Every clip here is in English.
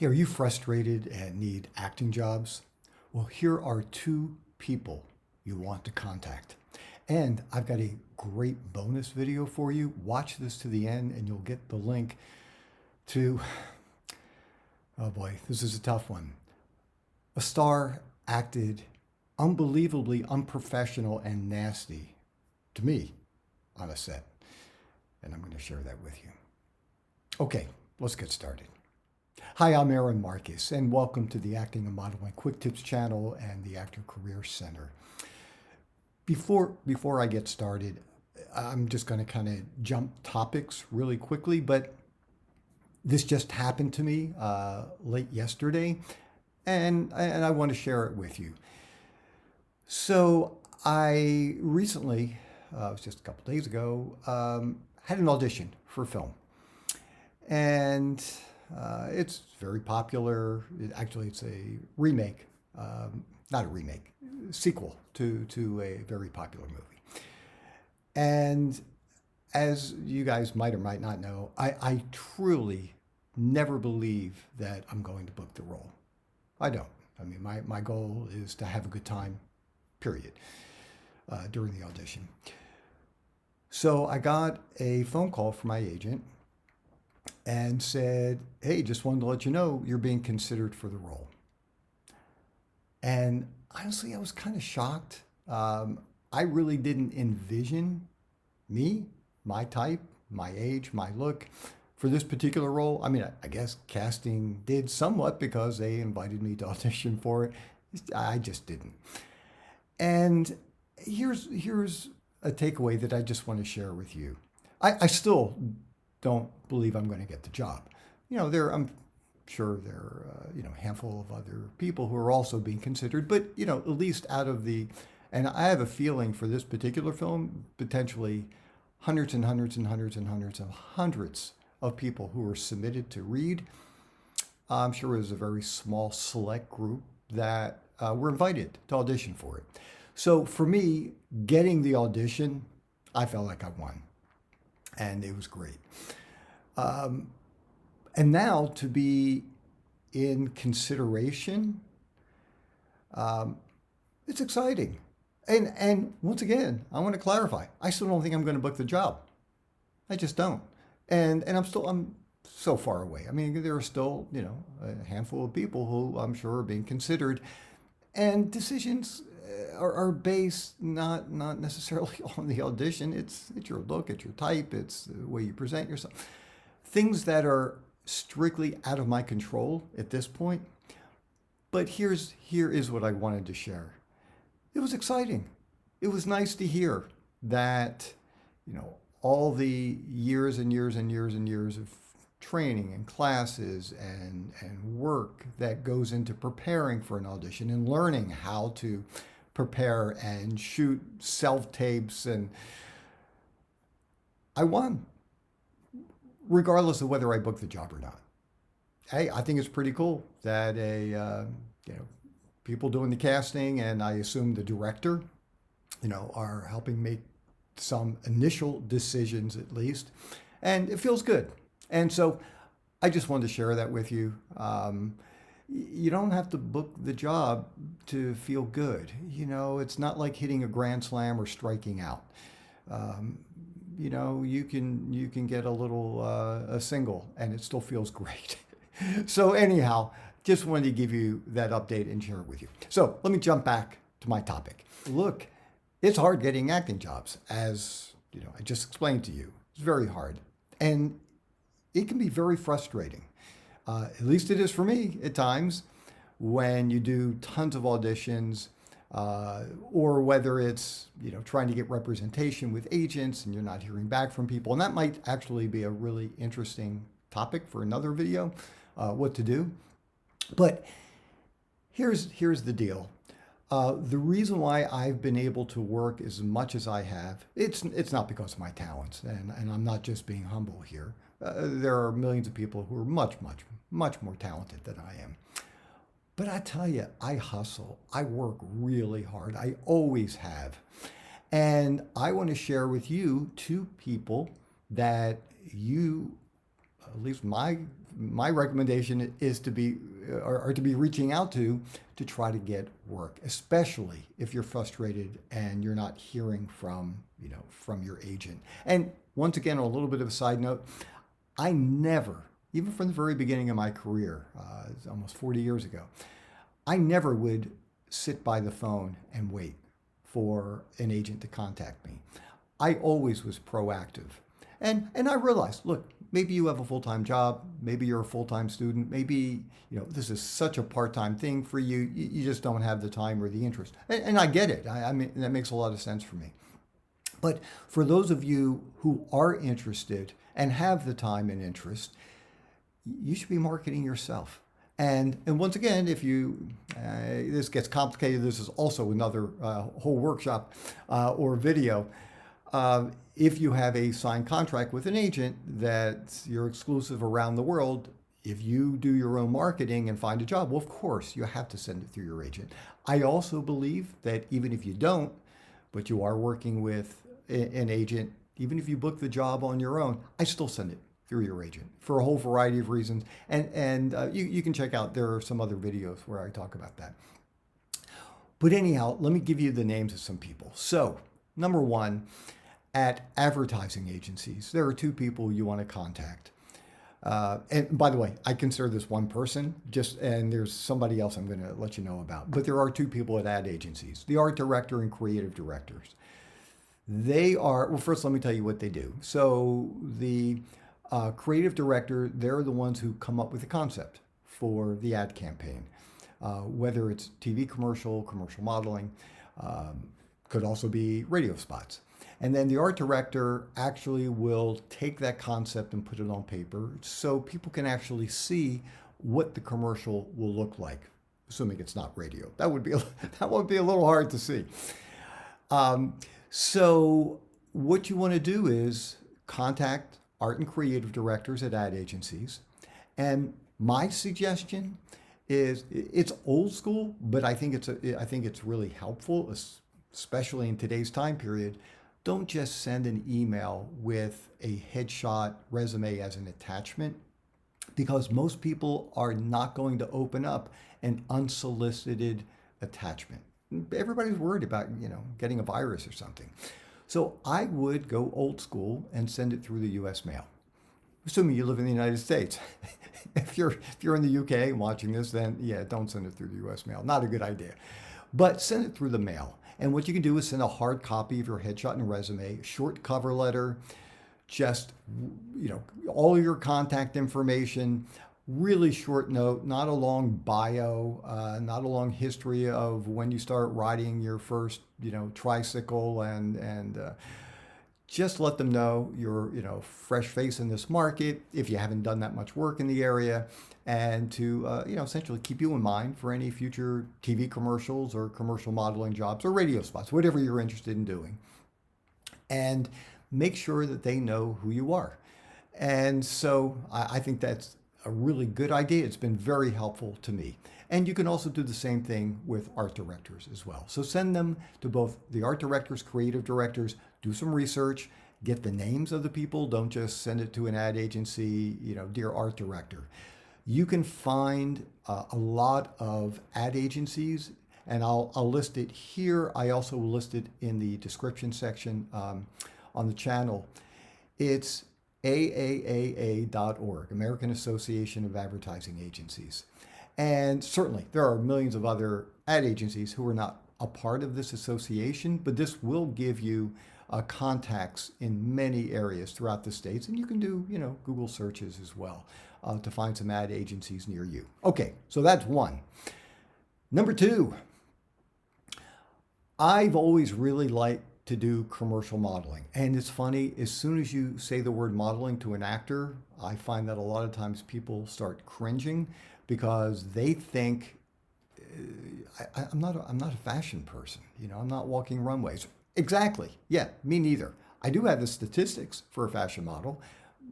Hey, are you frustrated and need acting jobs? Well, here are two people you want to contact. And I've got a great bonus video for you. Watch this to the end and you'll get the link to, oh boy, this is a tough one. A star acted unbelievably unprofessional and nasty to me on a set. And I'm going to share that with you. Okay, let's get started. Hi, I'm Aaron Marcus, and welcome to the Acting and Modeling Quick Tips channel and the Actor Career Center. Before I get started, I'm just going to kind of jump topics really quickly, but this just happened to me late yesterday, and I want to share it with you. So I recently, it was just a couple days ago, had an audition for a film. And it's very popular. Actually, it's a remake, not a remake, sequel to a very popular movie. And as you guys might or might not know, I truly never believe that I'm going to book the role. I don't. I mean, my goal is to have a good time, period, during the audition. So I got a phone call from my agent and said, hey, just wanted to let you know you're being considered for the role. And honestly, I was kind of shocked. I really didn't envision me, my type, my age, my look for this particular role. I mean, I guess casting did somewhat because they invited me to audition for it. I just didn't. And here's a takeaway that I just want to share with you. I still don't believe I'm going to get the job. I'm sure there are, a handful of other people who are also being considered, but, at least out of and I have a feeling for this particular film, potentially hundreds and hundreds and hundreds and hundreds and hundreds of people who were submitted to read. I'm sure it was a very small select group that were invited to audition for it. So for me, getting the audition, I felt like I won. And it was great. And now to be in consideration, it's exciting. And once again, I want to clarify, I still don't think I'm going to book the job. I just don't. And I'm so far away. I mean, there are still, a handful of people who I'm sure are being considered. And decisions are based not necessarily on the audition. It's your look, it's your type, it's the way you present yourself. Things that are strictly out of my control at this point. But here is what I wanted to share. It was exciting. It was nice to hear that, all the years and years and years and years of training and classes and work that goes into preparing for an audition and learning how to prepare and shoot self-tapes, and I won, regardless of whether I book the job or not. Hey, I think it's pretty cool that people doing the casting, and I assume the director, are helping make some initial decisions at least, and it feels good. And so I just wanted to share that with you. You don't have to book the job to feel good. It's not like hitting a grand slam or striking out. You can get a little a single and it still feels great. So anyhow, just wanted to give you that update and share it with you. So let me jump back to my topic. Look, it's hard getting acting jobs, as I just explained to you. It's very hard, and it can be very frustrating. At least it is for me at times when you do tons of auditions, or whether it's trying to get representation with agents and you're not hearing back from people. And that might actually be a really interesting topic for another video, what to do. But here's the deal. The reason why I've been able to work as much as I have, it's not because of my talents, and I'm not just being humble here. There are millions of people who are much more talented than I am. But I tell you, I hustle. I work really hard. I always have. And I want to share with you two people that you at least my recommendation is to be or to be reaching out to try to get work, especially if you're frustrated and you're not hearing from from your agent. And once again, on a little bit of a side note, I never, even from the very beginning of my career, almost 40 years ago, I never would sit by the phone and wait for an agent to contact me. I always was proactive. And I realized, look, maybe you have a full-time job, maybe you're a full-time student, maybe this is such a part-time thing for you, you just don't have the time or the interest. And I get it. I mean, that makes a lot of sense for me. But for those of you who are interested and have the time and interest, you should be marketing yourself. And once again, if you this gets complicated, this is also another whole workshop or video. If you have a signed contract with an agent that you're exclusive around the world, if you do your own marketing and find a job, well, of course, you have to send it through your agent. I also believe that even if you don't, but you are working with an agent, even if you book the job on your own, I still send it through your agent for a whole variety of reasons. And you can check out, there are some other videos where I talk about that. But anyhow, let me give you the names of some people. So, number one, at advertising agencies, there are two people you want to contact. And by the way, I consider this one person, and there's somebody else I'm going to let you know about. But there are two people at ad agencies, the art director and creative directors. They are, well, first let me tell you what they do. So the creative director, they're the ones who come up with the concept for the ad campaign, whether it's TV commercial modeling, could also be radio spots. And then the art director actually will take that concept and put it on paper so people can actually see what the commercial will look like, assuming it's not radio. That would be a little hard to see. So what you want to do is contact art and creative directors at ad agencies. And my suggestion is, it's old school, but I think it's really helpful, especially in today's time period. Don't just send an email with a headshot resume as an attachment, because most people are not going to open up an unsolicited attachment. Everybody's worried about, getting a virus or something. So I would go old school and send it through the US mail, assuming you live in the United States. If you're in the UK watching this, then yeah, don't send it through the US mail. Not a good idea. But send it through the mail. And what you can do is send a hard copy of your headshot and resume, short cover letter, just, all your contact information, really short note, not a long bio, not a long history of when you start riding your first, tricycle, and just let them know you're, fresh face in this market, if you haven't done that much work in the area, and to, essentially keep you in mind for any future TV commercials or commercial modeling jobs or radio spots, whatever you're interested in doing. And make sure that they know who you are. And so I think that's a really good idea. It's been very helpful to me. And you can also do the same thing with art directors as well. So send them to both the art directors, creative directors, do some research, get the names of the people. Don't just send it to an ad agency, dear art director. You can find a lot of ad agencies, and I'll list it here. I also will list it in the description section on the channel. It's AAAA.org, American Association of Advertising Agencies. And certainly there are millions of other ad agencies who are not a part of this association, but this will give you contacts in many areas throughout the states. And you can do, Google searches as well to find some ad agencies near you. Okay, so that's one. Number two, I've always really liked to do commercial modeling. And it's funny, as soon as you say the word modeling to an actor, I find that a lot of times people start cringing because they think I'm not a fashion person. I'm not walking runways. Exactly. Yeah, me neither. I do have the statistics for a fashion model,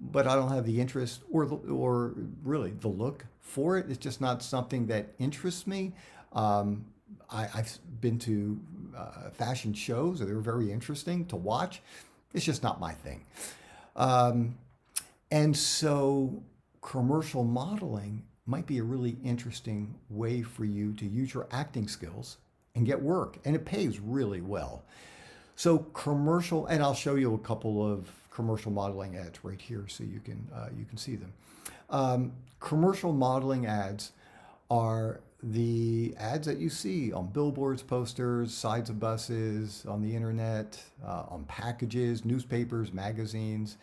but I don't have the interest or really the look for it. It's just not something that interests me. I've been to fashion shows, they're very interesting to watch. It's just not my thing. And so commercial modeling might be a really interesting way for you to use your acting skills and get work, and it pays really well. So commercial, and I'll show you a couple of commercial modeling ads right here, so you can see them. Commercial modeling ads are the ads that you see on billboards, posters, sides of buses, on the internet, on packages, newspapers, magazines.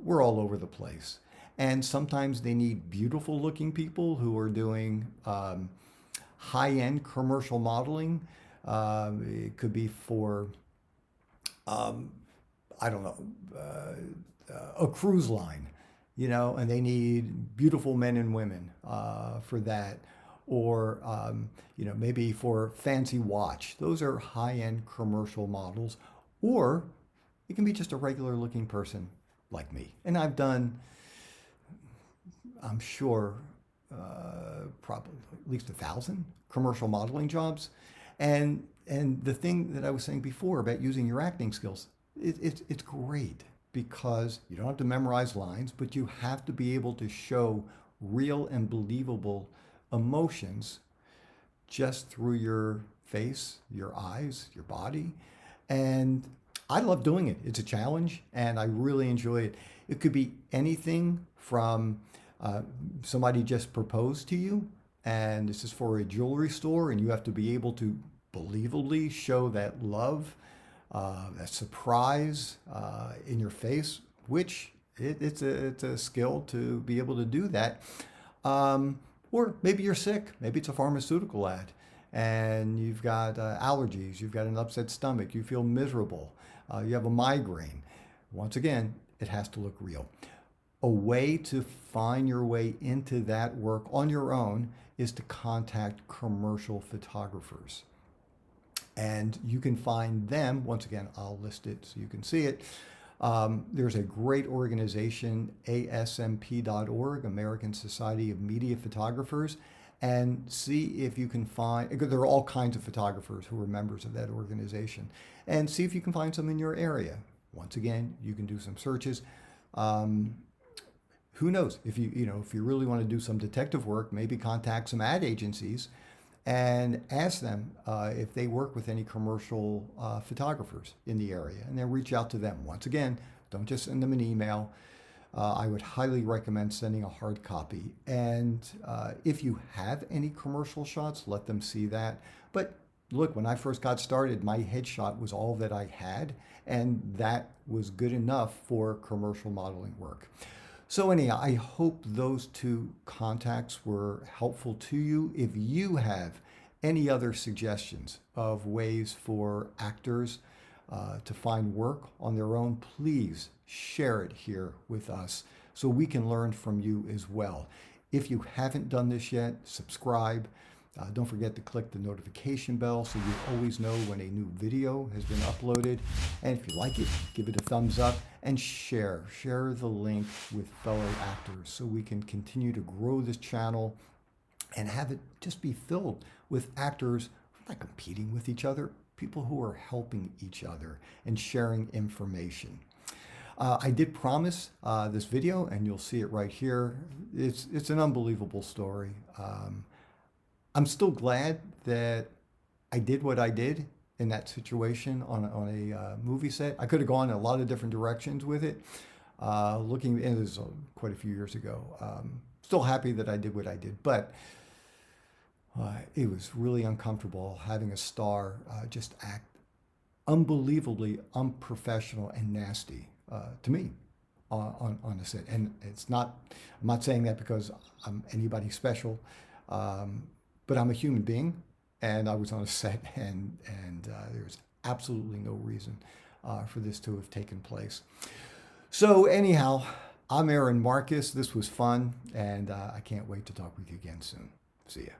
We're all over the place. And sometimes they need beautiful looking people who are doing high-end commercial modeling. It could be for, I don't know, a cruise line, and they need beautiful men and women for that. Or, maybe for fancy watch. Those are high-end commercial models. Or it can be just a regular looking person like me. And I've done, I'm sure, probably at least 1,000 commercial modeling jobs. And the thing that I was saying before about using your acting skills, it's great because you don't have to memorize lines, but you have to be able to show real and believable emotions just through your face, your eyes, your body. And I love doing it. It's a challenge and I really enjoy it. It could be anything from somebody just proposed to you and this is for a jewelry store and you have to be able to believably show that love, that surprise in your face, which it's a skill to be able to do that. Or maybe you're sick. Maybe it's a pharmaceutical ad and you've got allergies, you've got an upset stomach, you feel miserable, you have a migraine. Once again, it has to look real. A way to find your way into that work on your own is to contact commercial photographers. And you can find them, once again, I'll list it so you can see it. There's a great organization, ASMP.org, American Society of Media Photographers, and see if you can find, there are all kinds of photographers who are members of that organization, and see if you can find some in your area. Once again, you can do some searches. Who knows, if you really want to do some detective work, maybe contact some ad agencies and ask them if they work with any commercial photographers in the area, and then reach out to them. Once again, don't just send them an email. I would highly recommend sending a hard copy. And if you have any commercial shots, let them see that. But look, when I first got started, my headshot was all that I had, and that was good enough for commercial modeling work. So anyhow, I hope those two contacts were helpful to you. If you have any other suggestions of ways for actors to find work on their own, please share it here with us so we can learn from you as well. If you haven't done this yet, subscribe. Don't forget to click the notification bell so you always know when a new video has been uploaded. And if you like it, give it a thumbs up and share the link with fellow actors so we can continue to grow this channel and have it just be filled with actors not competing with each other, people who are helping each other and sharing information. I did promise this video, and you'll see it right here. It's an unbelievable story. I'm still glad that I did what I did in that situation on a movie set. I could have gone in a lot of different directions with it. And it was quite a few years ago. Still happy that I did what I did, but it was really uncomfortable having a star just act unbelievably unprofessional and nasty to me on the set. And I'm not saying that because I'm anybody special. But I'm a human being, and I was on a set, and there's absolutely no reason for this to have taken place. So anyhow, I'm Aaron Marcus. This was fun, and I can't wait to talk with you again soon. See ya.